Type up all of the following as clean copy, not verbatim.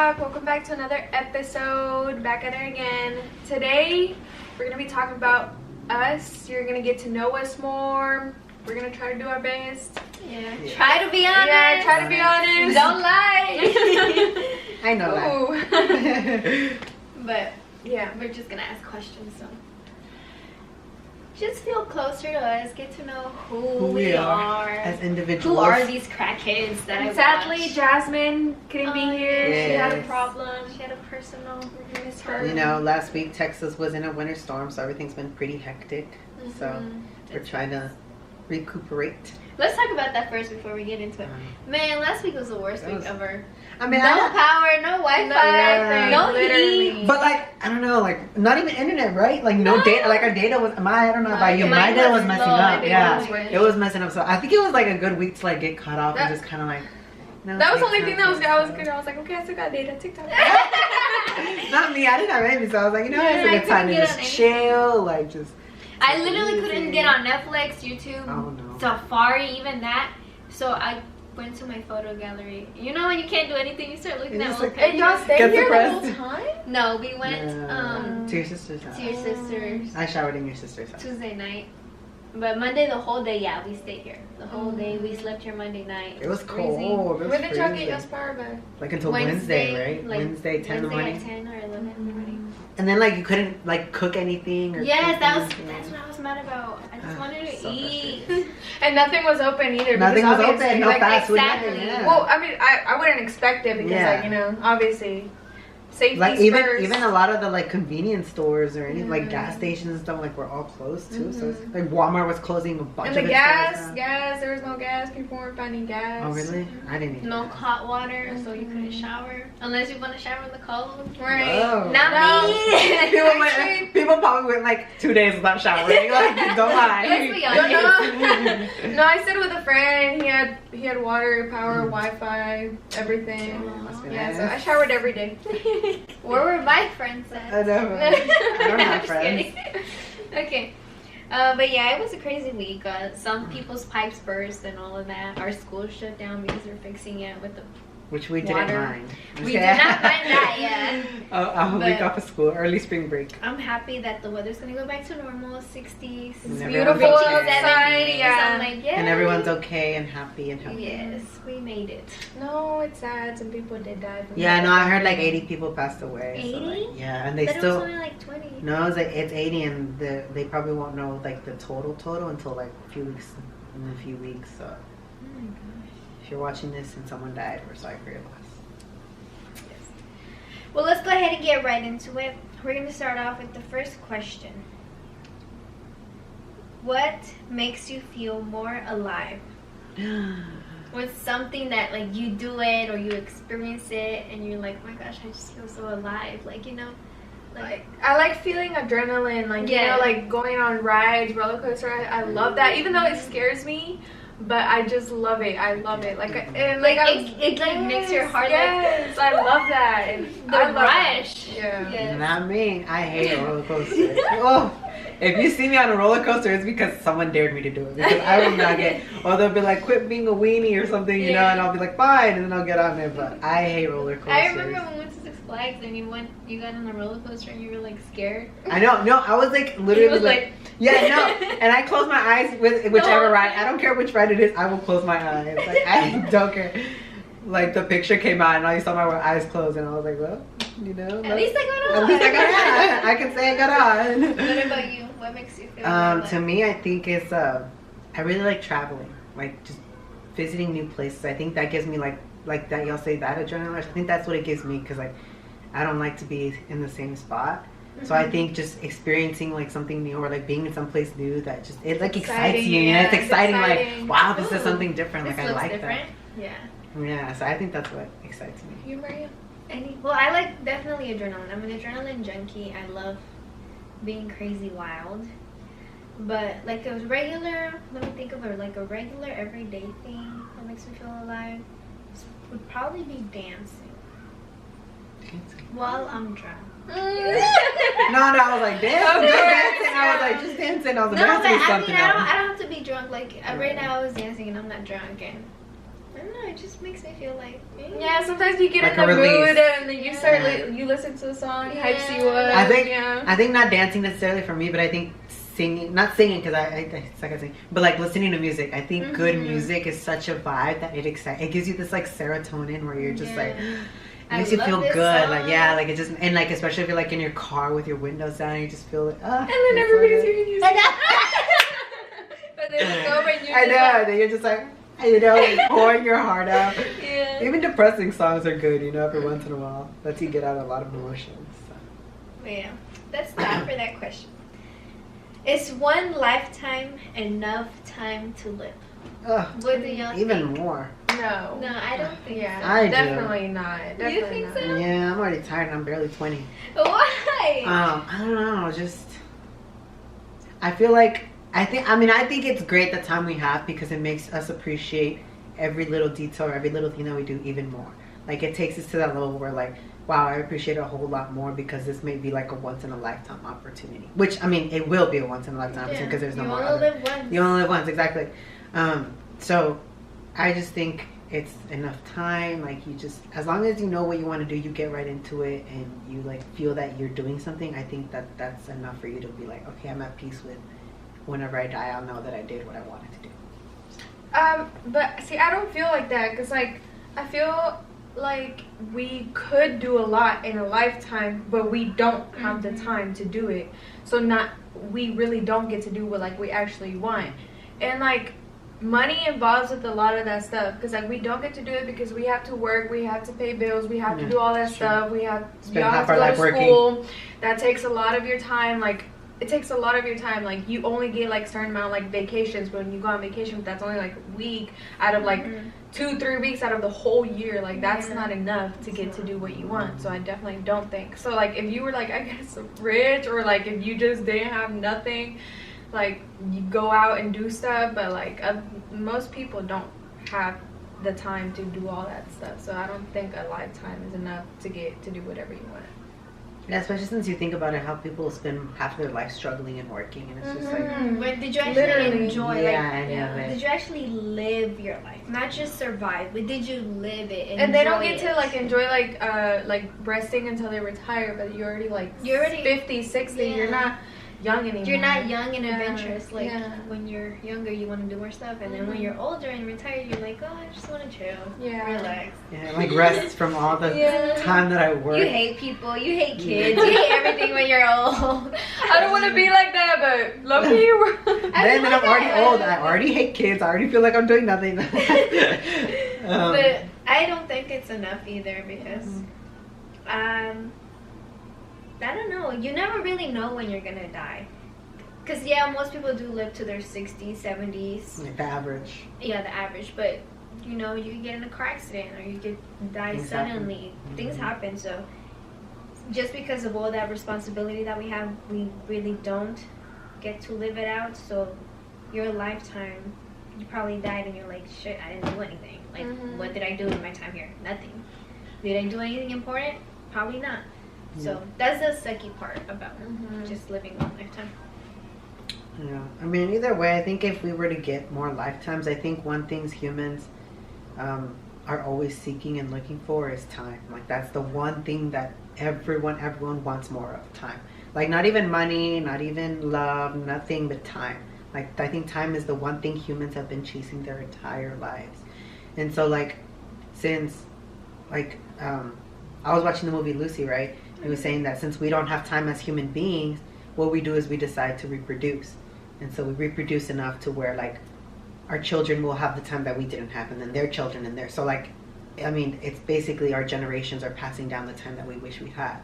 vlog. Welcome back to another episode. Back at it again. Today we're gonna be talking about us. You're gonna get to know us more. We're gonna try to do our best. Yeah. Try to be honest. Yeah, try to be honest. Don't lie. I know that. But yeah, we're just gonna ask questions, so just feel closer to us, get to know who we are as individuals. Who are these crackheads that I sadly watch? Jasmine couldn't be here. Yes. She had a problem. She had a personal. We miss her. You know, last week Texas was in a winter storm, so everything's been pretty hectic. So we're trying to recuperate. Let's talk about that first before we get into it. Man, last week was the worst week ever. I mean, no power, no Wi-Fi, no heat. But like, I don't know, like not even internet, right? Like no data. Like our data was I don't know about you. My data was messing up. Yeah, it was messing up. So I think it was like a good week to like get caught off and just kind of like. That was the only thing that was good. I was like, okay, I still got data. TikTok. Not me. I didn't have anything, so I was like, you know, it's a good time to just chill, like just. I literally couldn't get on Netflix, YouTube, Safari, even that. So I went to my photo gallery. You know when you can't do anything, you start looking at old pictures. And y'all stayed here the whole time? No, we went to your sister's house. To your sister's. I showered in your sister's house. Tuesday night. But Monday, the whole day, yeah, we stayed here. The whole day, we slept here Monday night. It was cold. When did y'all get your shower back? Like until Wednesday, right? Like Wednesday, 10 in the morning. Wednesday at 10 or 11 in the morning. And then like you couldn't like cook anything or that's what I was mad about. I just wanted to eat. And nothing was open either. Nothing was open. No like, fast food. Exactly. Yeah. Well, I mean, I wouldn't expect it because like, you know, obviously safety like first. even a lot of the like convenience stores or any like gas stations and stuff like were all closed too. So it's, like Walmart was closing a bunch and of the gas, there was no gas. People weren't finding gas. Oh really? I didn't even. No hot water, so you couldn't shower unless you want to shower in the cold. Right? Oh. Not me. People probably went like 2 days without showering. Like don't lie. Let's be honest. No, I stayed with a friend. He had water, power, Wi-Fi, everything. Yeah, so I showered every day. Where were my friends at? I know. I don't have friends. Okay. But yeah, it was a crazy week. Some people's pipes burst and all of that. Our school shut down because they're fixing it with the which we water. didn't mind. We did not mind that, yeah. I'm a week off of school, early spring break. I'm happy that the weather's gonna go back to normal, 60s. It's beautiful outside, yeah. So like, yes. And everyone's okay and happy and healthy. Yes, we made it. No, it's sad. Some people did die. Yeah, no, I heard like 80 people passed away. 80? So like, yeah, and they but still. It was only like 20. No, it's like it's 80, and they probably won't know like the total until like a few weeks. So. Oh my gosh. If you're watching this and someone died, we're sorry for your loss. Well, let's go ahead and get right into it. We're going to start off with the first question. What makes you feel more alive? What's something that like you do it or you experience it and you're like, oh my gosh, I just feel so alive. Like, you know, like I like feeling adrenaline, like you know, like going on rides, roller coaster. I love that, even though it scares me. But I just love it. I love it. Like, and like it like makes your heart like. I love that. And the I love rush. That. Yeah. Yes. Not me. I hate roller coasters. Oh, if you see me on a roller coaster, it's because someone dared me to do it. Because I will not get. Or they'll be like, "Quit being a weenie" or something, you know, and I'll be like, "Fine," and then I'll get on there. But I hate roller coasters. I remember when we went to Six Flags and you got on the roller coaster and you were like scared. I know. No, I was like literally like yeah, no. And I close my eyes with whichever ride. I don't care which ride it is. I will close my eyes. Like I don't care. Like the picture came out and I saw my eyes closed and I was like, well, you know. At least I got on. At least I got on. I can say I got on. What about you? What makes you feel to me, I think it's I really like traveling. Like just visiting new places. I think that gives me like that y'all say that adrenaline rush. I think that's what it gives me because like I don't like to be in the same spot. So I think just experiencing like something new or like being in some place new that just it like excites you. You know, it's exciting. Like wow, this is something different. Like I like different. that. Yeah. Yeah. So I think that's what excites me. You, Maria? Well, I like definitely adrenaline. I'm an adrenaline junkie. I love being crazy wild. But like a regular, let me think of it like a regular everyday thing that makes me feel alive would probably be dancing. While I'm drunk. No, I was like, damn, just dancing. I was like, just dancing. I was about to say something. I don't have to be drunk. Like right now, I was dancing and I'm not drunk, and I don't know, it just makes me feel like Yeah, sometimes you get Like in a the release. mood and then you start Yeah. you listen to a song, Yeah. hypes you up. I think not dancing necessarily for me, but I think singing, not singing because I suck at singing, but like listening to music. I think good music is such a vibe that it gives you this like serotonin where you're just like, it makes you feel good. Like, yeah, like it just, and like, especially if you're like in your car with your windows down, you just feel like, oh. And then everybody's hearing you sing. But then it's over and I know, then you're just like, you know, like, pouring your heart out. Yeah. Even depressing songs are good, you know, every once in a while. Lets you get out a lot of emotions. So. But yeah, that's that for that question. Is one lifetime enough time to live? Ugh, What do y'all even think? more. No. No, I don't think Yeah. I do. Definitely not. Definitely You think not. so? Yeah, I'm already tired and I'm barely 20. so. Why? I don't know, just I feel like I think it's great the time we have because it makes us appreciate every little detail or every little thing that we do even more. Like it takes us to that level where like, wow, I appreciate it a whole lot more because this may be like a once in a lifetime opportunity. Which I mean, it will be a once in a lifetime opportunity because there's no more other. You only live once. You only live once, exactly. So I just think it's enough time. Like you just, as long as you know what you want to do, you get right into it, and you like feel that you're doing something. I think that that's enough for you to be like, okay, I'm at peace with. Whenever I die, I'll know that I did what I wanted to do. But see, I don't feel like that because like I feel like we could do a lot in a lifetime, but we don't have the time to do it. So we really don't get to do what like we actually want, and like money involves with a lot of that stuff because like we don't get to do it because we have to work, we have to pay bills, we have to do all that stuff, we have Spend y'all half have to our go life to school. That takes a lot of your time. Like it takes a lot of your time. Like you only get like certain amount like vacations. When you go on vacation, that's only like a week out of like 2-3 weeks out of the whole year. Like that's not enough to get to do what you want. So I definitely don't think so. Like if you were like I guess rich, or like if you just didn't have nothing, like you go out and do stuff, but like most people don't have the time to do all that stuff. So I don't think a lifetime is enough to get to do whatever you want. Yeah, especially since you think about it, how people spend half their life struggling and working, and it's just like, But did you actually Literally. enjoy? yeah, Like, I know did it. you actually live your life? Not just survive, but did you live it? And they don't enjoy get to like enjoy like resting until they retire, but you're already like You're already 50, 60. Yeah. You're not young anymore. You're not young and Yeah. adventurous. Like Yeah. when you're younger, you want to do more stuff, and then when you're older and retired, you're like, oh, I just want to chill, Yeah. relax. Yeah, like rest from all the Yeah. time that I work. You hate people, you hate kids, you hate everything when you're old. I don't want to be like that, but love you. Then I'm already old. I already hate kids. I already feel like I'm doing nothing. But I don't think it's enough either because, I don't know. You never really know when you're gonna die. Cause yeah, most people do live to their 60s, 70s. like the average. Yeah, the average. But you know, you can get in a car accident or you could die Things suddenly. happen. Things happen. So just because of all that responsibility that we have, we really don't get to live it out. So your lifetime, you probably died and you're like, shit, I didn't do anything. Like, what did I do in my time here? Nothing. Did I do anything important? Probably not. So that's the sucky part about just living one lifetime. Yeah, I mean, either way, I think if we were to get more lifetimes, I think one thing humans are always seeking and looking for is time. Like that's the one thing that everyone wants more of, time. Like not even money, not even love, nothing but time. Like I think time is the one thing humans have been chasing their entire lives. And so like since like I was watching the movie Lucy, right? It was saying that since we don't have time as human beings, what we do is we decide to reproduce. And so we reproduce enough to where like our children will have the time that we didn't have, and then their children and their, so like, I mean, it's basically our generations are passing down the time that we wish we had.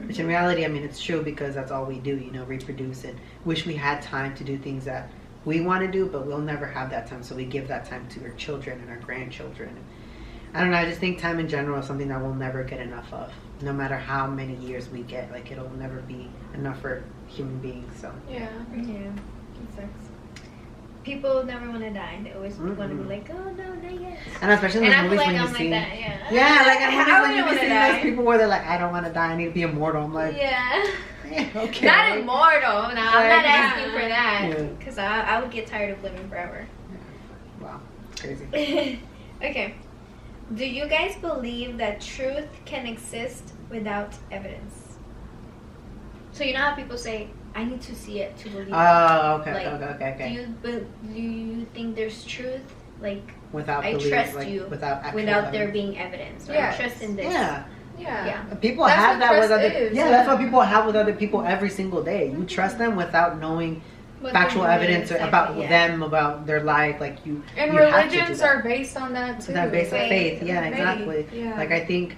Which in reality, I mean, it's true because that's all we do, you know, reproduce and wish we had time to do things that we want to do, but we'll never have that time. So we give that time to our children and our grandchildren. I don't know, I just think time in general is something that we'll never get enough of. No matter how many years we get, like it'll never be enough for human beings. So Yeah. Yeah, it sucks. People never want to die. They always want to be like, oh no, not yet. and especially in And the I feel movies like when you I'm see, like that, yeah. yeah, like in movies I when you wouldn't see wanna those die. people where they're like, I don't want to die, I need to be immortal. I'm like, Yeah. yeah, okay. Not immortal. No, I'm not asking for that. Yeah. Because I would get tired of living forever. Wow, crazy. Okay. Do you guys believe that truth can exist without evidence? So you know how people say, I need to see it to believe it. Oh, okay, Like, okay. Do you think there's truth? Like, Without I belief, trust like, you without there being evidence. Or Yes. I trust in this. Yeah. Yeah. People That's have what that with trust other. is, Yeah, that's what people have with other people every single day. You trust them without knowing What factual they're doing, evidence exactly, about yeah. them, about their life. Like you. And you have to do religions that. are based on that too. That based on faith. Yeah, Faith. exactly. Yeah. Like I think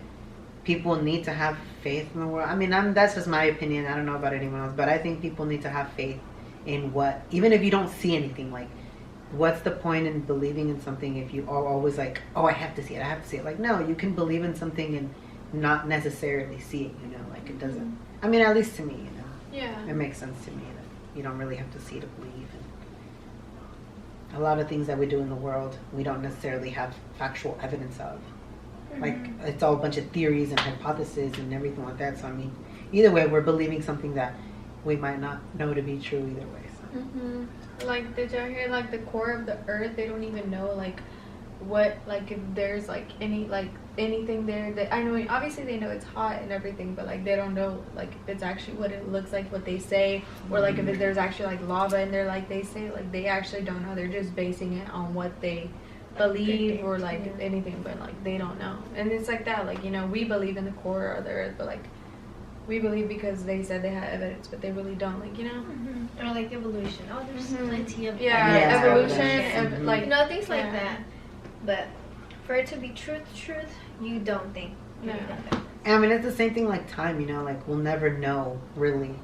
people need to have faith in the world. I mean, that's just my opinion. I don't know about anyone else, but I think people need to have faith in what, even if you don't see anything. Like, what's the point in believing in something if you are always like, oh, I have to see it. I have to see it. Like, no, you can believe in something and not necessarily see it. You know, like it doesn't. I mean, at least to me, you know. Yeah. It makes sense to me that you don't really have to see to believe. And a lot of things that we do in the world, we don't necessarily have factual evidence of. Like, it's all a bunch of theories and hypotheses and everything like that. So, I mean, either way, we're believing something that we might not know to be true either way. So. Like, did y'all hear, like, the core of the earth? They don't even know, like, what, like, if there's, like, anything there that, I know, obviously they know it's hot and everything, but, like, they don't know, like, if it's actually what it looks like, what they say, or, like, if there's actually, like, lava in there, like they say, like, they actually don't know. They're just basing it on what they believe or, like, anything, but, like, they don't know. And it's like that, like, you know, we believe in the core of the earth, but, like, we believe because they said they had evidence, but they really don't, like, you know? Or like evolution. Oh, there's plenty of evolution, like, you know, things like yeah. that. But for it to be truth, you don't think. Yeah. And I mean, it's the same thing like time, you know, like we'll never know really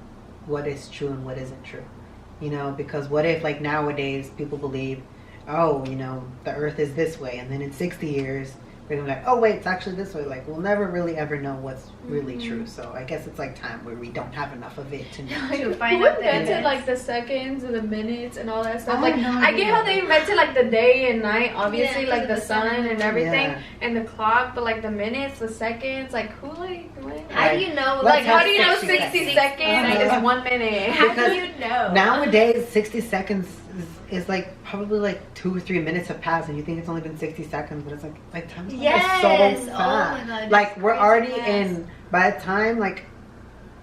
what is true and what isn't true, you know, because what if like nowadays people believe, oh, you know, the earth is this way, and then in 60 years they're gonna be like, oh wait, it's actually this way. Like we'll never really ever know what's really true. So I guess it's like time where we don't have enough of it to know. To find Who out the invented evidence. like the seconds and the minutes and all that stuff? I Like have no I get how they invented like the day and night, obviously, Yeah, like the because of the sun sun. and everything, Yeah. and the clock, but like the minutes, the seconds, like who like what? How do you know? Let's Like how have do you know 60 60 seconds Uh-huh. is 1 minute? How Because do you know? Nowadays, 60 seconds is like probably like 2 or 3 minutes have passed, and you think it's only been 60 seconds, but it's like time's going Yes. so Oh fast. my God, Like it's we're crazy already fast. in. By the time like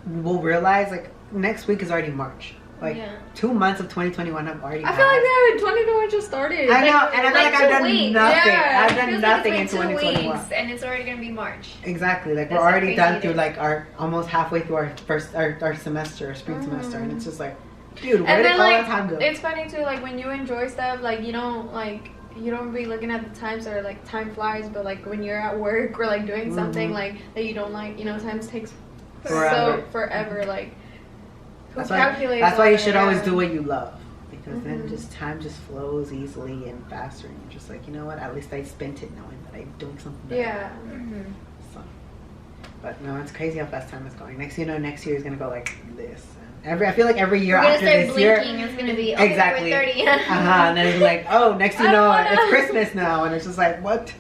we'll realize like next week is already March. Like Yeah. 2 months of 2021 have already I passed. feel like that 2021 just started. I know, Like, and I feel like like I've 2 done weeks. nothing. Yeah, I've It done feels nothing like in it's been 2021. 2 weeks, and it's already gonna be March. Exactly. Like That's we're how already crazy done it through is. like our almost halfway through our semester, our spring semester, and it's just like, dude, where And did then all like that time go? it's funny too, like when you enjoy stuff, like you don't be looking at the times or like time flies, but like when you're at work or like doing something like that you don't like, you know, times takes Forever. so forever. Like who That's calculates? why all you that? should always Yeah. do what you love, because then just time just flows easily and faster, and you're just like, you know what? At least I spent it knowing that I'm doing something better. Yeah. So, but no, it's crazy how fast time is going. Next, you know, next year is gonna go like this. I feel like every year We're gonna after start this year, blinking. It's gonna be okay, exactly. we're 30. And then it's like, oh, next you I know, wanna- it's Christmas now, and it's just like, what?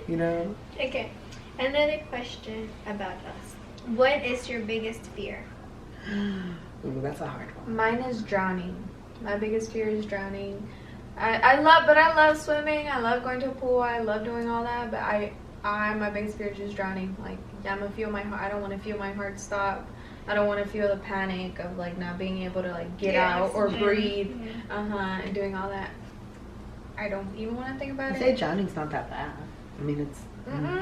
You know? Okay. Another question about us. What is your biggest fear? Ooh, that's a hard one. Mine is drowning. My biggest fear is drowning. I love swimming. I love going to a pool. I love doing all that. But my biggest fear is just drowning. Like I'm gonna feel my heart. I don't want to feel my heart stop. I don't want to feel the panic of like not being able to like get out or breathe. And doing all that. I don't even want to think about I it. say drowning's not that bad. I mean, it's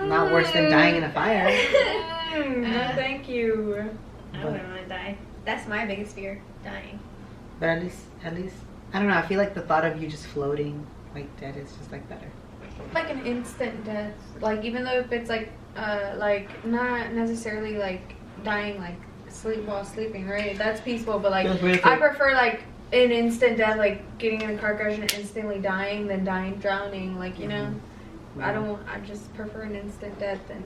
not worse than dying in a fire. No, thank you. I wouldn't want to die. That's my biggest fear, dying. But at least, I don't know. I feel like the thought of you just floating like dead is just like better. Like an instant death. Like even though if it's like not necessarily like dying like sleep while sleeping, right? That's peaceful, but like Feels really I good. prefer like an instant death, like getting in a car crash and instantly dying than dying drowning. Like you know, I just prefer an instant death than.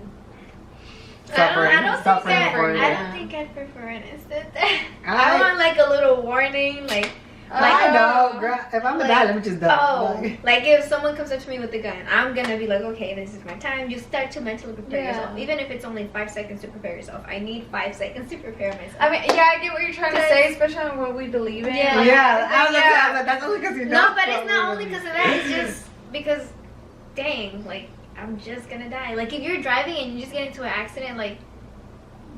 Suffering. I don't Suffering think for it. I don't think I'd prefer an instant death. I- I want like a little warning, like I know, girl. If I'm gonna die, let me just die. oh, like if someone comes up to me with a gun, I'm gonna be like, okay, this is my time. You start to mentally prepare Yeah. yourself, even if it's only 5 seconds to prepare yourself. I need 5 seconds to prepare myself. I mean, yeah, I get what you're trying to say, especially on what we believe in. Yeah. Like, Yeah, I was yeah. like, that's only because you no, but it's not only because of that. It's just because dang, like I'm just gonna die. Like if you're driving and you just get into an accident, like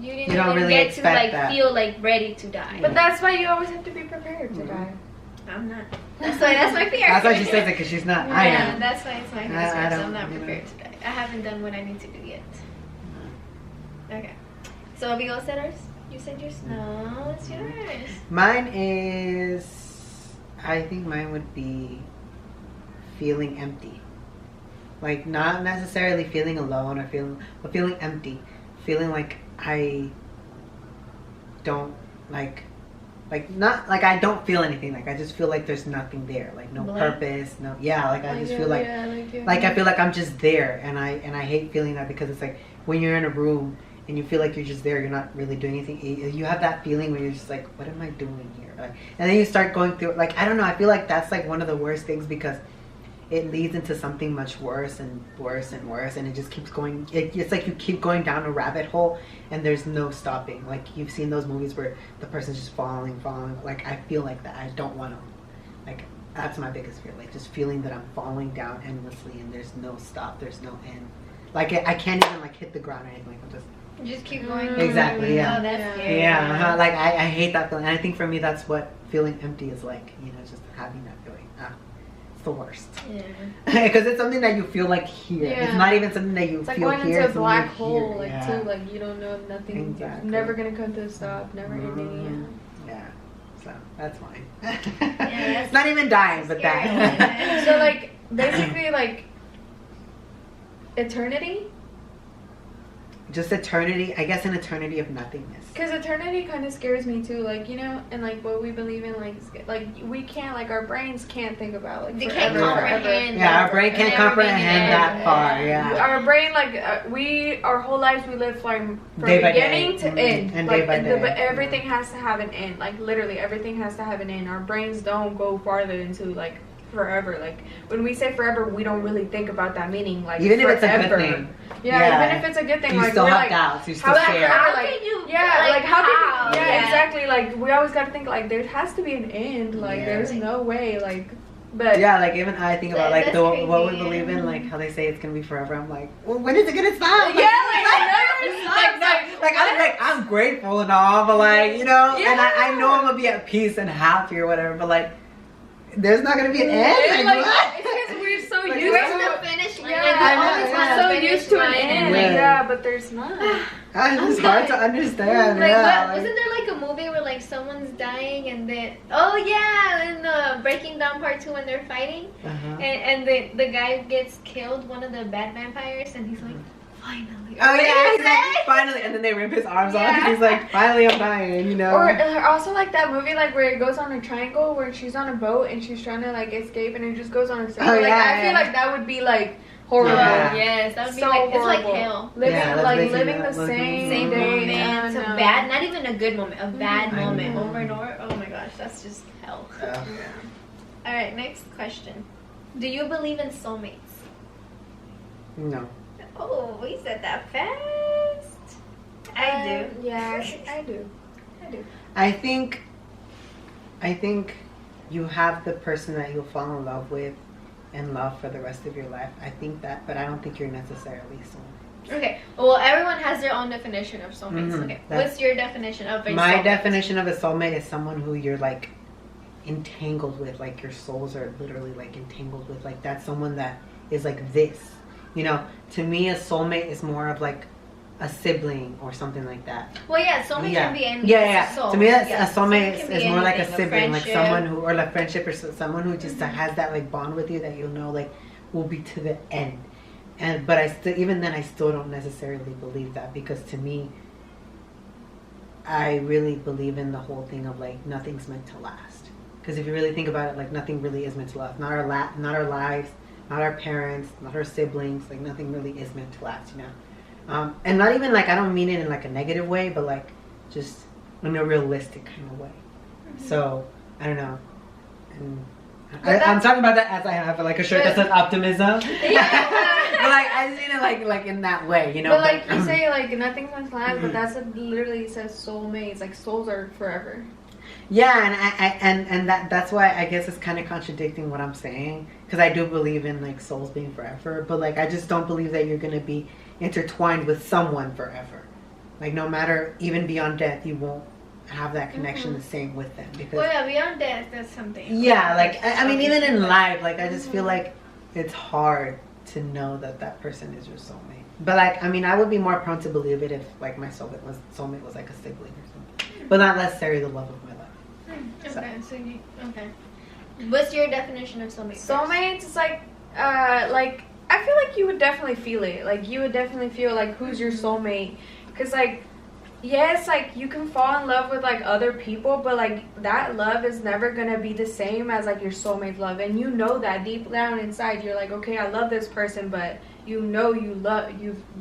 you didn't You don't even really get to expect like that. feel like ready to die. But that's why you always have to be prepared to Mhm. die. I'm not. That's my fear. That's why she says it, because she's not. I Yeah, am. that's why it's my I fear. So don't, I'm not you know. prepared to die. I haven't done what I need to do yet. Okay. So have you all said ours? You said yours? No, it's yours. Mine is, I think mine would be feeling empty. Like, not necessarily feeling alone or but feeling empty. Feeling like I don't, not, like I don't feel anything. Like, I just feel like there's nothing there. Like, no Blank? purpose, no, yeah, like I just feel like, yeah, like I feel like I'm just there. And I hate feeling that, because it's like, when you're in a room and you feel like you're just there, you're not really doing anything. You have that feeling where you're just like, what am I doing here? Like, and then you start going through, like, I don't know, I feel like that's like one of the worst things, because it leads into something much worse and worse and worse, and it just keeps going. It's like you keep going down a rabbit hole and there's no stopping. Like, you've seen those movies where the person's just falling. Like, I feel like that. I don't want to, like, that's my biggest fear, like just feeling that I'm falling down endlessly and there's no stop, there's no end. Like, I can't even like hit the ground or anything. Like, I'm just You just keep going. Exactly, yeah. Oh, that's Yeah. scary. yeah, like I hate that feeling. And I think for me that's what feeling empty is like. You know, just having that feeling. It's the worst. Yeah. Because it's something that you feel like here. Yeah. It's not even something that you It's like feel going here. into a it's something black here. hole, like Yeah. too. Like you don't know nothing. Exactly. Never gonna come to a stop. Never Mhm. ending. Yeah. So that's fine. that's It's not even dying, but scary. that. Yeah. So like basically like eternity. Just eternity. I guess an eternity of nothingness. Because eternity kind of scares me too, like, you know, and like what we believe in, like we can't, like our brains can't think about like They forever, can't comprehend. Yeah, our brain can't Never comprehend being that there. far. Yeah. Our brain, like our whole lives we live from Day by beginning day. to end, And like, day by day. But everything has to have an end, like literally everything has to have an end. Our brains don't go farther into like forever. Like when we say forever, we don't really think about that meaning, like Even if forever. it's a good thing. Yeah, Yeah. even if it's a good thing, You like still we're have like, doubts. You're how still that scared. forever, How like, can you? yeah, like how how? can yeah, exactly. Like we always gotta think like there has to be an end. Like Yeah. there's no way. Like, but Yeah, like even I think about like That's what we crazy. believe in, like how they say it's gonna be forever. I'm like, well, when is it gonna stop? Yeah, like, it never stops. Like, I'm grateful and all, but like, you know, Yeah. and I know I'm gonna be at peace and happy or whatever, but like, there's not gonna be an end. It's Like, like, what? it's because we're so Like, used Where's to the finish line? yeah, Like, I you know, always yeah. want so a finish used to an line. end. Yeah. Yeah, but there's not. It's hard to understand. Like, yeah, what, wasn't there like a movie where like someone's dying and then in the Breaking Down Part 2 when they're fighting Uh-huh. and the guy gets killed, one of the bad vampires, and he's like, finally. Oh What yeah, is he's like, it? finally, and then they rip his arms off, Yeah. and he's like, finally, I'm dying, you know. Or also like that movie like where it goes on a triangle where she's on a boat and she's trying to like escape and it just goes on a circle. Oh, Like yeah, I feel yeah. like that would be like horrible. Yeah. Yes, that would be So like it's like horrible. hell. Living Yeah, that's like basically living the that, same Same Mhm. day. moment, Yeah, a no. bad, not even a good moment, a bad Mhm. I moment know. over and over. Oh my gosh, that's just hell. Yeah. All right, next question. Do you believe in soulmates? No. Oh, we said that fast. I do. Yeah, I do. I do. I think you have the person that you'll fall in love with and love for the rest of your life. I think that, but I don't think you're necessarily soulmate. Okay. Well, everyone has their own definition of soulmates. Mhm. Okay. That's- What's your definition of a My soulmate? definition of a soulmate is someone who you're like entangled with, like your souls are literally like entangled with. Like that's someone that is like this. You know, to me, a soulmate is more of like a sibling or something like that. Well, yeah, soulmate Yeah. can be any Yeah. soul. To me, a Yeah, soulmate can is be more like a anything, sibling, like friendship. someone who, or like friendship, or someone who just has that like bond with you that you'll know like will be to the end. And but I still, even then, I still don't necessarily believe that, because to me, I really believe in the whole thing of like nothing's meant to last. Because if you really think about it, like nothing really is meant to last. Not our lives, not our parents, not our siblings. Like nothing really is meant to last, you know. And not even like, I don't mean it in like a negative way, but like just in a realistic kind of way. Mm-hmm. So I don't know. And But I'm talking about that as I have like a shirt that says optimism. Yeah. But like I mean it like in that way, you know. But like you say, like nothing's meant to last, but that's what literally says soulmates. Like souls are forever. Yeah, and that's why I guess it's kind of contradicting what I'm saying, because I do believe in like souls being forever, but like I just don't believe that you're gonna be intertwined with someone forever. Like no matter, even beyond death, you won't have that connection the same with them, because Well, yeah, beyond death, that's something. yeah, like I mean, even in life, like I just feel like it's hard to know that that person is your soulmate. But like, I mean, I would be more prone to believe it if like my soulmate was like a sibling or something, but not necessarily the love of my life. Okay, so you, okay. What's your definition of soulmate? Soulmates is like I feel like you would definitely feel it. Like you would definitely feel like who's your soulmate, because like yes, like you can fall in love with like other people, but like that love is never gonna be the same as like your soulmate love, and you know that deep down inside you're like, okay, I love this person, but you know you've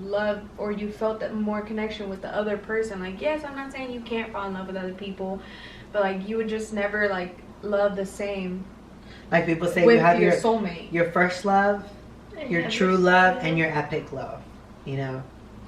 loved or you felt that more connection with the other person. Like yes, I'm not saying you can't fall in love with other people, but like you would just never like love the same. Like people say, with you have your soulmate, your first love, your true love, and your epic love. You know,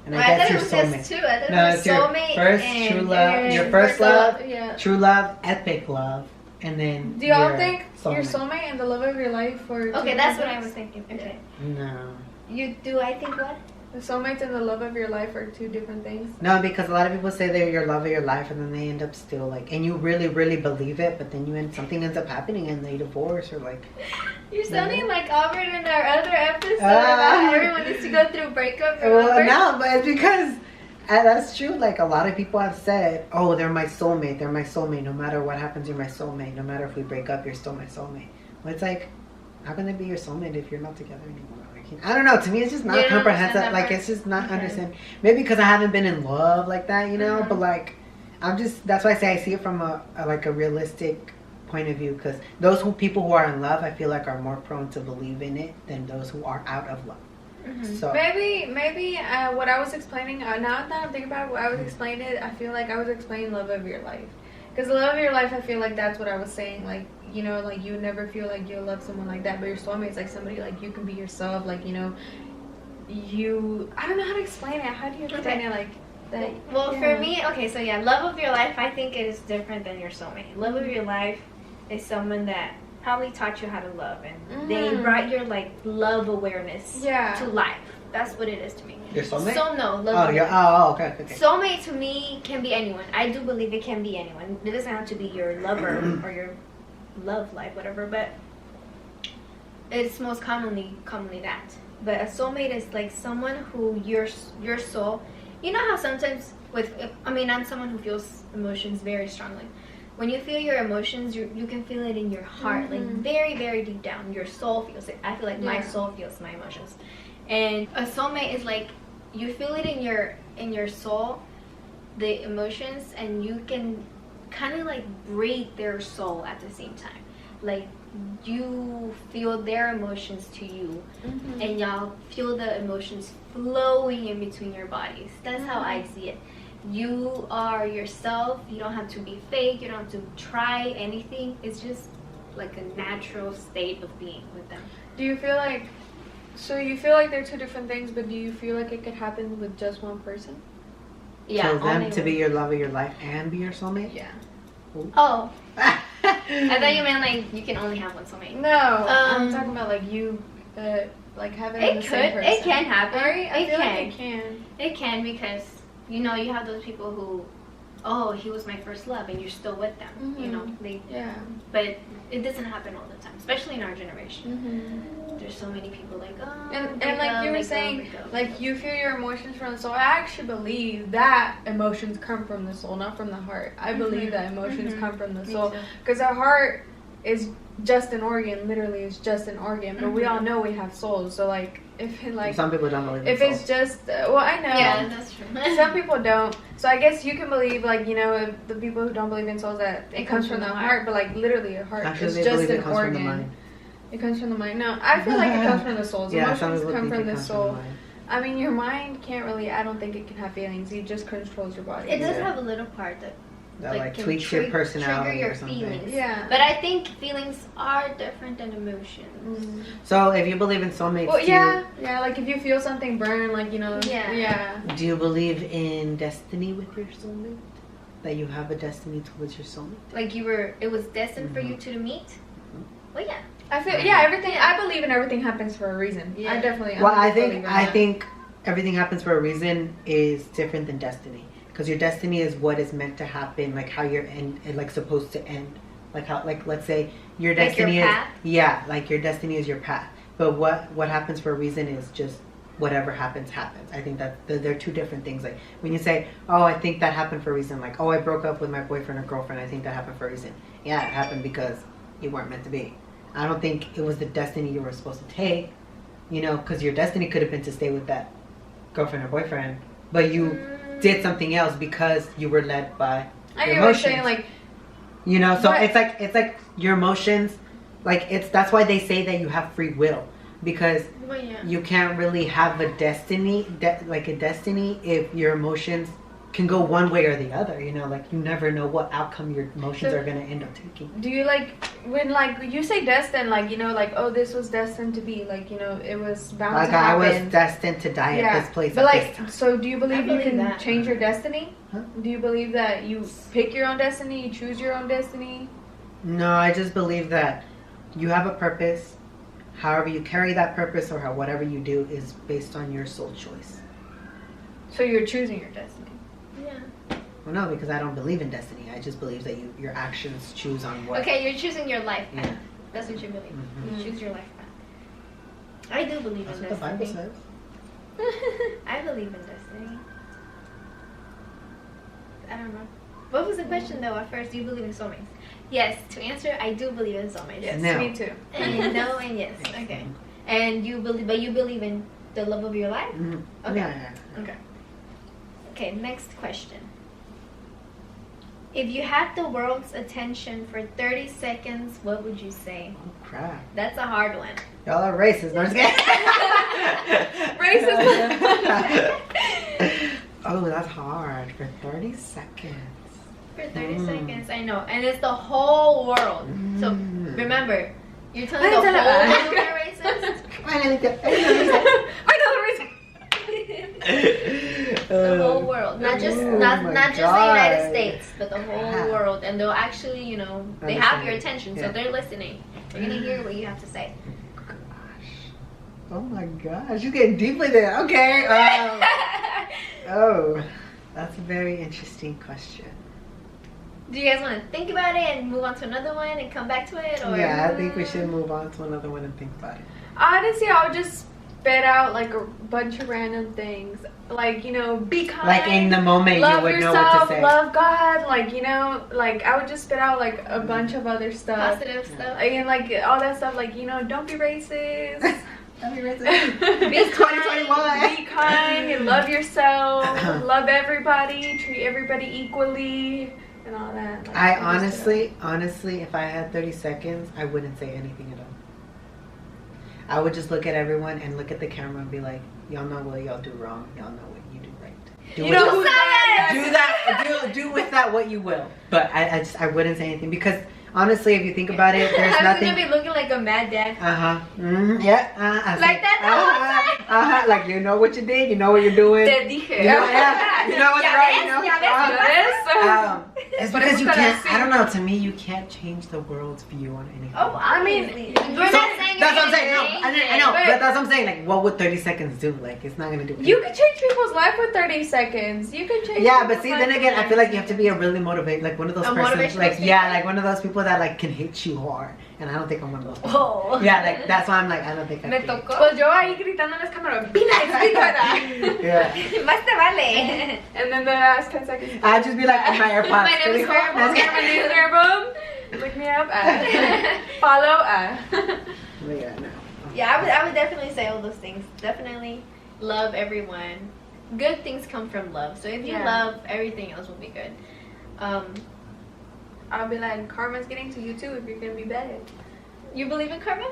and I guess your soulmate. Two. I thought No, it was it's your soulmate first and true love, your first love, true love, epic love, and then. Do y'all your think soulmate. your soulmate and the love of your life were? Okay, that's what I was thinking. Okay. No. You do? I think what? The soulmates and the love of your life are two different things. No, because a lot of people say they're your love of your life, and then they end up still like, and you really, really believe it, but then something ends up happening, and they divorce or like. You're sounding like Albert in our other episode about how everyone needs to go through breakup. Well, no, but it's because that's true. Like a lot of people have said, "Oh, they're my soulmate. They're my soulmate. No matter what happens, you're my soulmate. No matter if we break up, you're still my soulmate." Well, it's like, how can they be your soulmate if you're not together anymore? I don't know. To me, it's just not comprehensive. Like, it's just not understand. Maybe because I haven't been in love like that, you know. But like, I'm just. That's why I say I see it from a realistic point of view. Because people who are in love, I feel like are more prone to believe in it than those who are out of love. So maybe what I was explaining. Now that I'm thinking about it, what I was explaining it, I feel like I was explaining love of your life. Because the love of your life, I feel like that's what I was saying. Like, you know, like you never feel like you'll love someone like that, but your soulmate's like somebody like you can be yourself. Like, you know, I don't know how to explain it. How do you explain it like that? Well, for me, okay, so yeah, love of your life, I think it is different than your soulmate. Love of your life is someone that probably taught you how to love, and they brought your like love awareness to life. That's what it is to me. Your soulmate? Okay. Soulmate to me can be anyone. I do believe it can be anyone. It doesn't have to be your lover or your love life, whatever, but it's most commonly that. But a soulmate is like someone who your soul, you know how sometimes I'm someone who feels emotions very strongly. When you feel your emotions, you can feel it in your heart, like very, very deep down. Your soul feels it. I feel like my soul feels my emotions. And a soulmate is like you feel it in your soul, the emotions, and you can kind of like breathe their soul at the same time. Like you feel their emotions to you, and y'all feel the emotions flowing in between your bodies. That's how I see it. You are yourself. You don't have to be fake. You don't have to try anything. It's just like a natural state of being with them. Do you feel like? So you feel like they're two different things, but do you feel like it could happen with just one person? Yeah. So them to be your love of your life and be your soulmate? Yeah. Ooh. Oh. I thought you meant like you can only have one soulmate. No. I'm talking about like you, like having the same person. It can happen. Right? I feel like it can. It can, because you know you have those people who, oh, he was my first love, and you're still with them. You know But it doesn't happen all the time, especially in our generation. There's so many people like, oh, and like you were saying, like you feel your emotions from the soul. I actually believe that emotions come from the soul, not from the heart. I believe that emotions come from the soul, because our heart is just an organ. Literally, it's just an organ. But we all know we have souls. So like, if it, like some people don't believe. If it's just well, I know. Yeah, that's true. Some people don't. So I guess you can believe, like, you know, if the people who don't believe in souls, that it comes from the heart. But like literally, a heart is just an organ. It comes from the mind. No, I feel like it comes from the soul. Emotions come from the soul. I mean, your mind can't really. I don't think it can have feelings. It just controls your body. It does have a little part that like tweaks your personality trigger your or something. Feelings. Yeah. But I think feelings are different than emotions. So if you believe in soulmates, well, yeah, like if you feel something burn, like, you know, do you believe in destiny with your soulmate? that you have a destiny towards your soulmate. Like it was destined for you two to meet? Well, yeah. I feel everything. I believe in everything happens for a reason. Yeah. I definitely. Well, I think everything happens for a reason is different than destiny, because your destiny is what is meant to happen, like how you're like supposed to end, like how, like, let's say your destiny your path? like your destiny is your path, but what happens for a reason is just whatever happens. I think that they're two different things. Like when you say, oh, I think that happened for a reason, like, oh, I broke up with my boyfriend or girlfriend, I think that happened for a reason. Yeah, it happened because you weren't meant to be. I don't think it was the destiny you were supposed to take, because your destiny could have been to stay with that girlfriend or boyfriend, but you did something else because you were led by your emotions. Saying, like, so it's like your emotions, like that's why they say that you have free will, because you can't really have a destiny, if your emotions can go one way or the other. Like you never know what outcome your emotions are going to end up taking. Do you when you say destined, oh, this was destined to be, it was bound to happen. I was destined to die at this place. But so do you believe you can change your destiny? Huh? Do you believe that you pick your own destiny, you choose your own destiny? No, I just believe that you have a purpose. However you carry that purpose, or whatever you do, is based on your soul choice. So you're choosing your destiny. Well, no, because I don't believe in destiny. I just believe that your actions choose on what. Okay, you're choosing your life path. Yeah. That's what you believe. Mm-hmm. You choose your life path. I do believe That's in what destiny. the Bible says. I believe in destiny. I don't know. What was the question though at first? Do you believe in soulmates? Yes. To answer, I do believe in soulmates. Yes, No. me too. And no and yes. Okay. And you believe in the love of your life? Mm-hmm. Okay. Yeah. Okay. Okay, next question. If you had the world's attention for 30 seconds, what would you say? Oh, crap. That's a hard one. Y'all are racist. No, I'm just kidding. Oh, that's hard. For 30 seconds. For 30 seconds, I know. And it's the whole world. So remember, you're telling the whole world you're racist? I know the reason. The whole world, not just not just the United States, but the whole world, and they'll actually, they have your attention, so they're listening. They're gonna hear what you have to say. Oh my gosh, you're getting deeply there. Okay. Oh, that's a very interesting question. Do you guys want to think about it and move on to another one and come back to it, or? Yeah, I think we should move on to another one and think about it. Honestly, I would just spit out a bunch of random things, be kind, like in the moment love you would yourself, know what to say. love God, I would just spit out a bunch of other stuff, Positive stuff, and all that stuff, don't be racist. Don't be racist. Be 2021. Be kind and love yourself. Love everybody. Treat everybody equally. And all that. I honestly, if I had 30 seconds, I wouldn't say anything at all. I would just look at everyone and look at the camera and be like, y'all know what y'all do wrong. Y'all know what you do right. Do with that what you will. But I wouldn't say anything, because honestly, if you think about it, there's I was nothing. gonna be looking like a mad dad. Mm-hmm. Yeah. Like that the whole time. Like, you know what you did. You know what you're doing. Te dije. You know what's right. It's because you can't. I don't know. To me, you can't change the world's view on anything. Oh, I mean, we're not saying that's what I'm saying. No, I know. but But that's what I'm saying. Like, what would 30 seconds do? Like, it's not gonna do. You can change people's life with 30 seconds. You can change. Yeah, but see, then again, I feel like you have to be a really like one of those persons. Like, like one of those people that can hit you hard. And I don't think I'm one of those people. Oh. Yeah, that's why I'm like, I don't think I Me can. tocó. Pues yo ahí gritando en las cámaras, be nice, be good. Yeah. Más te vale. And then the last 10 seconds. I'd just be like in my AirPods. My name is Herb. My name is Herb. Look me up. Follow. Yeah, no. Yeah, I would definitely say all those things. Definitely love everyone. Good things come from love. So if you love, everything else will be good. I'll be like, karma's getting to you too if you're gonna be bad. You believe in karma?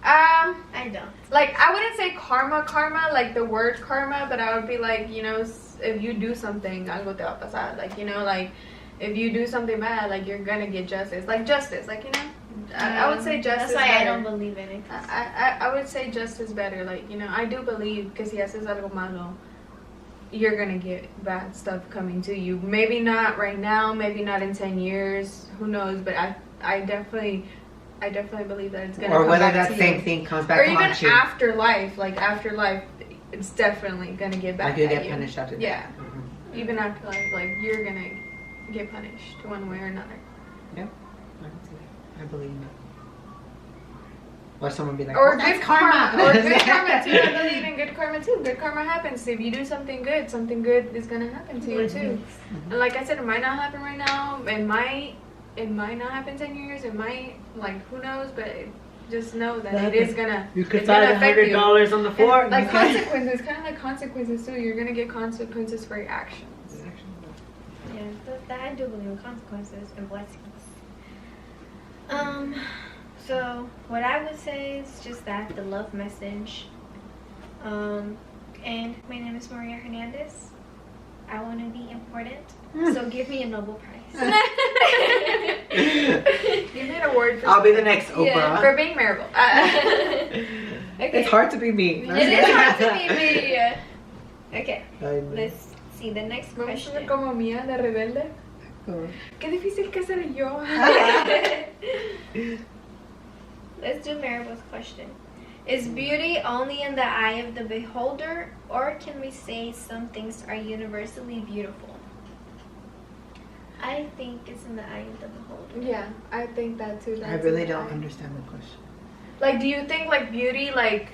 I don't. I wouldn't say karma, like the word karma, but I would be like, if you do something, algo te va a pasar. If you do something bad, you're gonna get justice. Justice, I would say justice. That's why better. I don't believe in it. I would say justice better. I do believe que si haces algo malo you're gonna get bad stuff coming to you. Maybe not right now, maybe not in 10 years, who knows, but I definitely believe that it's gonna or come whether back that to same you. thing comes back Or to even haunt you. afterlife, like afterlife, it's definitely gonna get back Like you at get you. punished after that. Yeah. Mhm. Even afterlife, like you're gonna get punished one way or another. Yep. I can see that. I believe it. Or someone be like, Or oh, good that's karma. Or good karma too. I believe in good karma too. Good karma happens. If you do something good is gonna happen to you too. And like I said, it might not happen right now. It might not happen 10 years. It might, like, who knows, but just know that it is gonna. You could it's gonna find affect you. $100 on the floor. And, like you can- consequences, kind of like consequences too. You're gonna get consequences for your actions. Yeah, that I do believe in consequences and blessings. So what I would say is just that, the love message. And my name is Maria Hernandez. I want to be important, so give me a Nobel Prize. You made a word for I'll be the next Oprah. Yeah, for being memorable. Okay. It's hard to be me. It is hard to be me. Okay, I know. let's see the next Vamos a question. hacer como Mía de Rebelde. Oh. Qué difícil que ser yo. Let's do Maribel's question. Is beauty only in the eye of the beholder, or can we say some things are universally beautiful? I think it's in the eye of the beholder. Yeah, I think that too. I really don't understand the question. Like, do you think like beauty, like,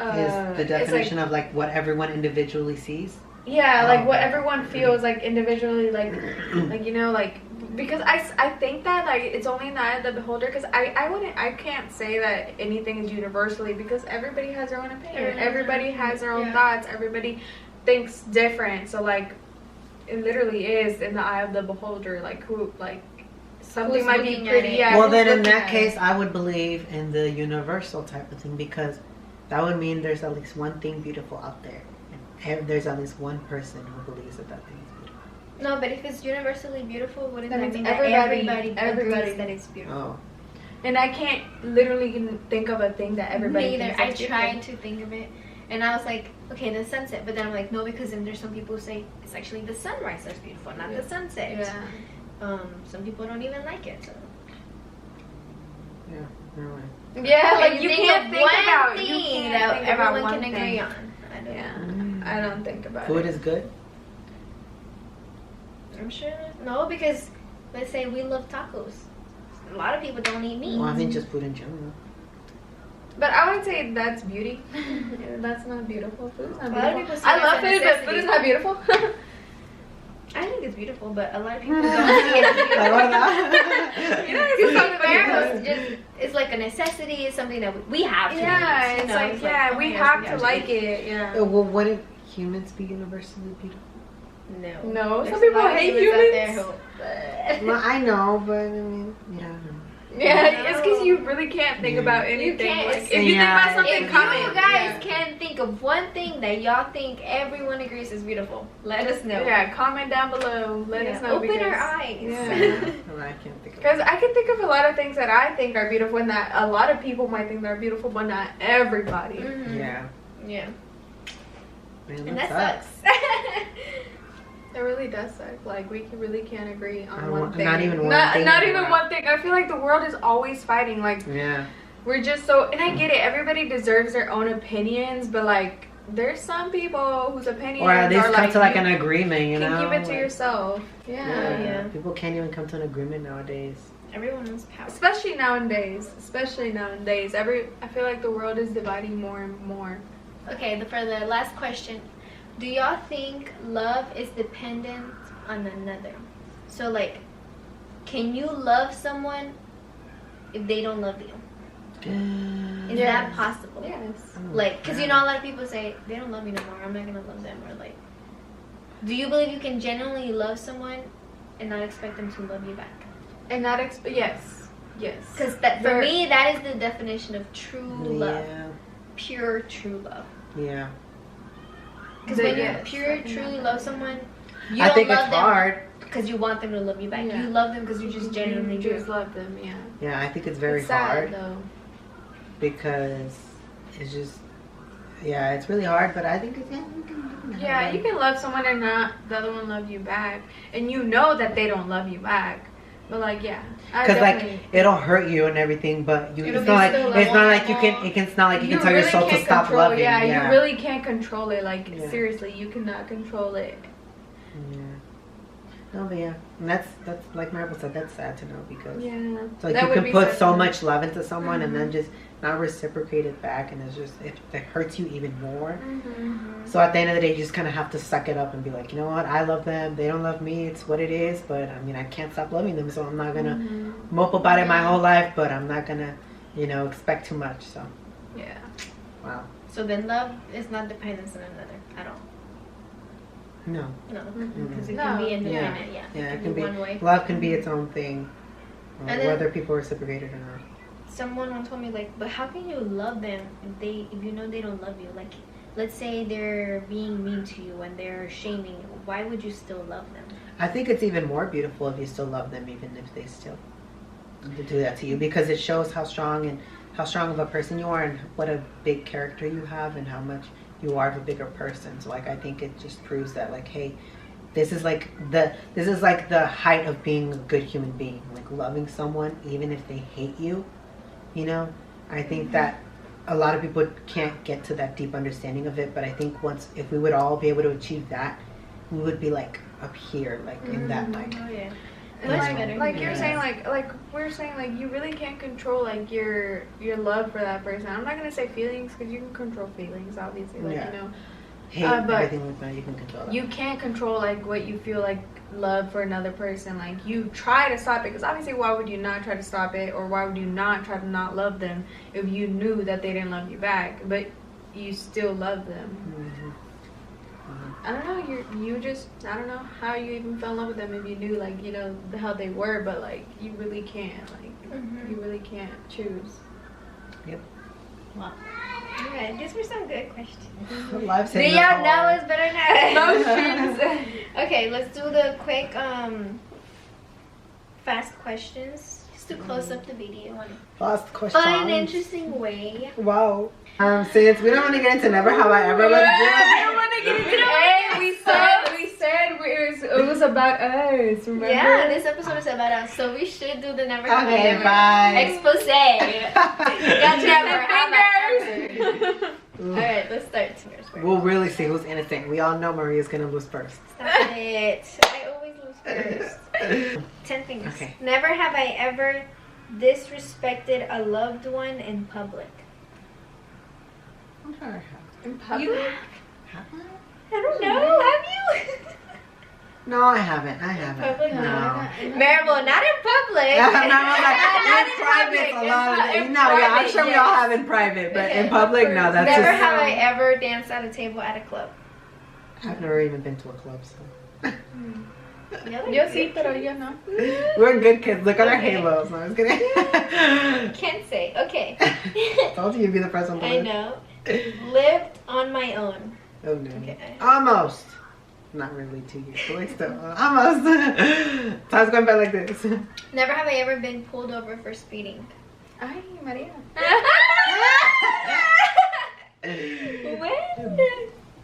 Is the definition of like what everyone individually sees? yeah, like Oh. what everyone feels like individually, like you know, like, because I think that like it's only in the eye of the beholder, because I can't say that anything is universally, because everybody has their own opinion, everybody has their own thoughts, everybody thinks different, so like it literally is in the eye of the beholder, like who, like something Who's might be looking at pretty. it. Yeah, Well, who's then in looking that at case, it. I would believe in the universal type of thing, because that would mean there's at least one thing beautiful out there. And there's at least one person who believes that that thing is beautiful. No, but if it's universally beautiful, wouldn't That that means mean that everybody everybody agrees that it's beautiful? Oh. And I can't literally think of a thing that everybody Me either. thinks I that's beautiful. tried to think of it, and I was like, okay, the sunset. But then I'm like, no, because then there's some people who say it's actually the sunrise that's beautiful, not the sunset. Yeah. Some people don't even like it. So. Yeah, you're right. Yeah, like And you think can't of think one about thing you can't that think about everyone one can thing. agree on. I don't Yeah, know. I don't think about Food it. is good? I'm sure. No, because let's say we love tacos. A lot of people don't eat meat. Well, I think just food in general. But I would say that's beauty. That's not beautiful. Food's not A lot of beautiful. people say I it's love a food, but necessity. food is not beautiful. I think it's beautiful, but a lot of people don't see it as La beautiful. verdad. You know, Because something America's just, it's like a necessity. It's something that we have to yeah, eat, it's you know? like, It's yeah, oh we my gosh, have to like it. Yeah. Well, wouldn't humans be universally beautiful? No. No, There's some a people lot of hate humans out there humans. Well, I know, but I mean, yeah, I don't know. Yeah, it's because you really can't think about anything. can't. Like, It's- if you think about Yeah. something, If you comment. guys can think of one thing that y'all think everyone agrees is beautiful, let us know. Yeah, comment down below. Let us know. Open because, our eyes. Yeah. Well, I can't think of Because I can think of a lot of things that I think are beautiful, and that a lot of people might think they're beautiful, but not everybody. Mhm. Yeah. Yeah. Man, And that that sucks. sucks. It really does suck. Like, we really can't agree on On one one- thing. not even one Not, thing. not even one thing. I feel like the world is always fighting. Like, Yeah. we're just so. And I get it. Everybody deserves their own opinions, but like, there's some people whose opinions Or at least are come like, to like you an agreement, you can know? keep it to Like, yourself. Yeah. Yeah. People can't even come to an agreement nowadays. Everyone wants power. Especially nowadays. I feel like the world is dividing more and more. Okay, for the last question, do y'all think love is dependent on another? So, like, can you love someone if they don't love you? Is that Yes. possible? Yes. Like, because you know, a lot of people say, they don't love me no more, I'm not gonna love them. Or, like, do you believe you can genuinely love someone and not expect them to love you back? And not yes. Yes. Because for There- me, that is the definition of true love. Yeah. Pure, true love. Yeah. Because when you Yes. pure, truly love someone, you I don't think love it's them hard. because you want them to love you back. Yeah. You love them because you just genuinely You do. just love them, yeah. Yeah, I think it's very It's sad, hard though. because it's just, Yeah, it's really hard, but I think it's Yeah, you can love someone and not the other one love you back, and you know that they don't love you back. But like, yeah, because like it'll hurt you and everything, but you It'll it's be not like still it's not like lovable. it's not like you can tell really yourself to can't stop control, loving. Yeah, Yeah, you really can't control it. Like Yeah. seriously, you cannot control it. Yeah. No, but yeah, and that's like Maribel said. That's sad to know because Yeah, it's like that you would can be put sad so to know. much love into someone and then just not reciprocate it back, and it's just it hurts you even more. So at the end of the day, you just kind of have to suck it up and be like, you know what? I love them. They don't love me. It's what it is. But I mean, I can't stop loving them. So I'm not gonna mope about it my whole life. But I'm not gonna, expect too much. So Yeah. wow. So then love is not dependence on another at all. No. No, Mm-mm. because it No. can be independent. Yeah, Yeah, it can be. one way. Love can be its own thing, And then- whether people reciprocate it or not. Someone once told me like, but how can you love them if you know they don't love you? Like, let's say they're being mean to you and they're shaming you. Why would you still love them? I think it's even more beautiful if you still love them, even if they still do that to you, because it shows how strong of a person you are and what a big character you have and how much you are of a bigger person. So like I think it just proves that like, hey, this is like the height of being a good human being, like loving someone even if they hate you. I think that a lot of people can't get to that deep understanding of it, but I think if we would all be able to achieve that, we would be like up here, like in that like. Oh yeah. And Much like, better. like you're Yeah. saying, like we're saying, like you really can't control like your love for that person. I'm not gonna say feelings because you can control feelings, obviously. Like Yeah. you Hate, but everything like that, you can control that. you can't control like what you feel like love for another person. Like you try to stop it because obviously, why would you not try to stop it, or why would you not try to not love them if you knew that they didn't love you back, but you still love them? Mhm. I don't know. You just I don't know how you even fell in love with them if you knew like how they were, but like you really can't you really can't choose. Wow. Yeah, these were some good questions. Lives hitting Yeah, us that all. was better than No Okay, let's do the quick fast questions just to close up the video in Last question. a fun and interesting way. Wow. Since we don't want to get into never have I ever loved I don't you. want to get into it. We said it was about us. Remember? Yeah, this episode is about us, so we should do the never have I Okay, ever bye. expose. Got never have I ever. Ooh. Alright, let's start. Fingers first. We'll really see who's innocent. We all know Maria's gonna lose first. Stop it. I always lose first. 10 fingers. Okay. Never have I ever disrespected a loved one in public. I'm sure I have. In public? You Have I? I don't know. Have you? No, I haven't. I haven't. Public? No. Maribel, not in public. No, like, Not in in private, public. a lot of It's it. not No, yeah, I'm private, sure we yes. all have in private, but Okay, in public, of no, course. that's Never just. have I ever danced at a table at a club. I've never even been to a club, so. Yo sí, pero yo no. We're good kids. Look at our Okay. halos. No, I'm just kidding. Can't say. Okay. Told you you'd be the first one to I live. know. Lived on my own. Oh no. Okay. Almost. Not really 2 years, but like still. Almost. Time's going by like this. Never have I ever been pulled over for speeding. Ay, Maria. When?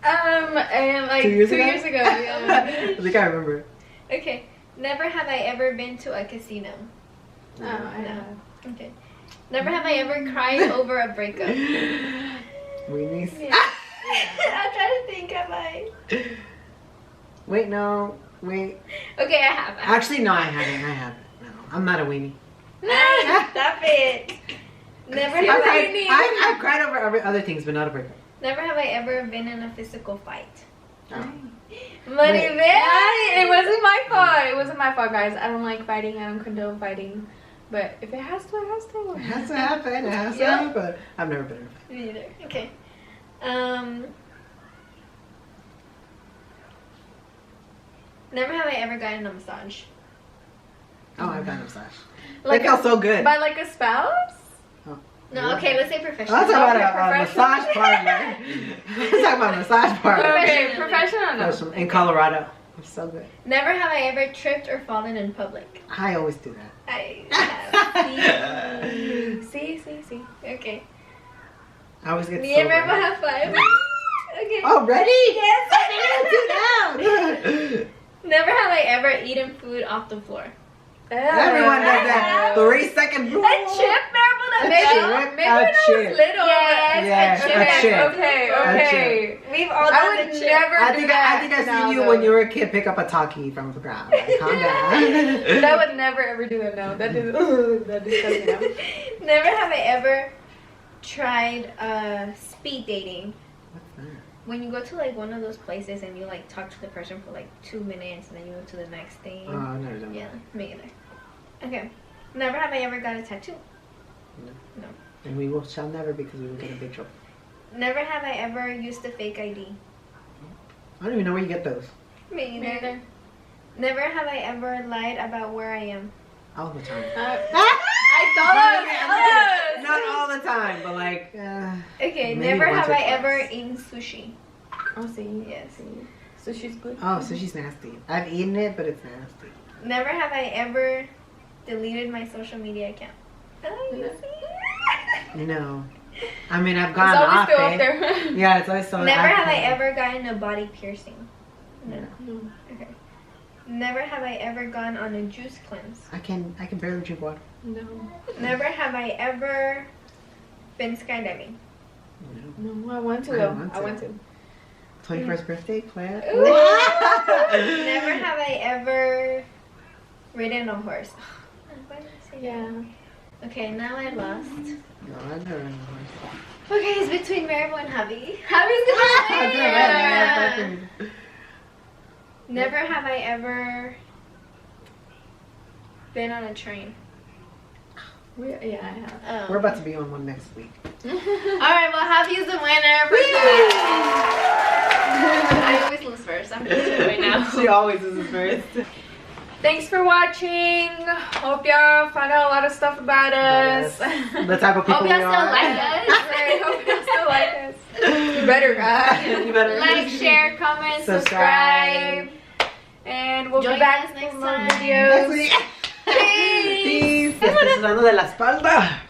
And like 2 years 2 ago? years ago. Yeah. I think I remember. Okay. Never have I ever been to a casino. Oh, I know. Okay. Never have I ever cried over a breakup. Weenies. Yeah. I'm trying to think, have I? Wait, no. Wait. Okay, I have. Actually, no, I haven't. No, I'm not a weenie. Stop it. Never I've have cried, I. I've cried over other things, but not a breakup. Never have I ever been in a physical fight. Oh. Maribel. It wasn't my fault. It wasn't my fault, guys. I don't like fighting. I don't condone fighting. But if it has to, it has to. It has to happen. It has to Yeah. happen. I've never been in a fight. Me neither. Okay. Never have I ever gotten a massage. Oh, I've gotten a massage. Like It felt so good. By like a spouse? No, okay, let's say professional. I'm talking Okay, about a professional. massage parlor. I'm talking about a massage parlor. Okay, professional. Professional. In Colorado. It's so good. Never have I ever tripped or fallen in public. I always do that. I have. See. Okay. I always get Me so and Rambo red. have 5. Okay. Oh, ready? Yes. Sit down. Never have I ever eaten food off the floor. Everyone does that. 3 second rule. A chip, Marble, A Maybe, chip, maybe a when I was chip. little. Yes, a Okay, chip. okay, A okay. We've all I done would the chip. never I do think that. I've now, seen you though. when you were a kid pick up a Taki from the ground. Like, calm down. I would never ever do that now. That is that disgusts me now. Never have I ever tried speed dating. What's that? When you go to like one of those places and you like talk to the person for like 2 minutes and then you go to the next thing. Oh, I've never done Yeah, that. me either. Okay. Never have I ever got a tattoo. No. And we shall never because we will get in big trouble. Never have I ever used a fake ID. I don't even know where you get those. Me Me either. Never have I ever lied about where I am. All the time. I thought Not all the time, but like. Okay, Maybe never once have or I ever twice. eaten sushi. I'll see. Yes. So she's good. Oh, sushi's nasty. I've eaten it, but it's nasty. Never have I ever deleted my social media account. Oh, you see? No. I mean, I've It's gone always off still up it. there. Yeah, it's always so. Never have I ever gotten a body piercing. No. Okay. Never have I ever gone on a juice cleanse. I can barely drink water. No. Never have I ever been skydiving. No. No, I want to I though. want I to. want to. 21st birthday, Claire. Never have I ever ridden a horse. Why did I say Yeah. that? Okay, now I lost. No, I've never ridden a horse. Okay, it's between Maribel and Javi. Javi's I've gonna never win! ridden a horse. Never have I ever been on a train. Yeah, I have. Oh. We're about to be on one next week. Alright, well, Javi's the winner for today. I always lose first. I'm losing right now. She always is first. Thanks for watching. Hope y'all found out a lot of stuff about us. The type of people Hope y'all we still are. like us. Right, hope y'all still like us. You better, You better Like, share, comment, Subscribe. subscribe. And we'll Join be back us next with more time. videos. Peace. Peace. Peace. Te estoy sudando de la espalda.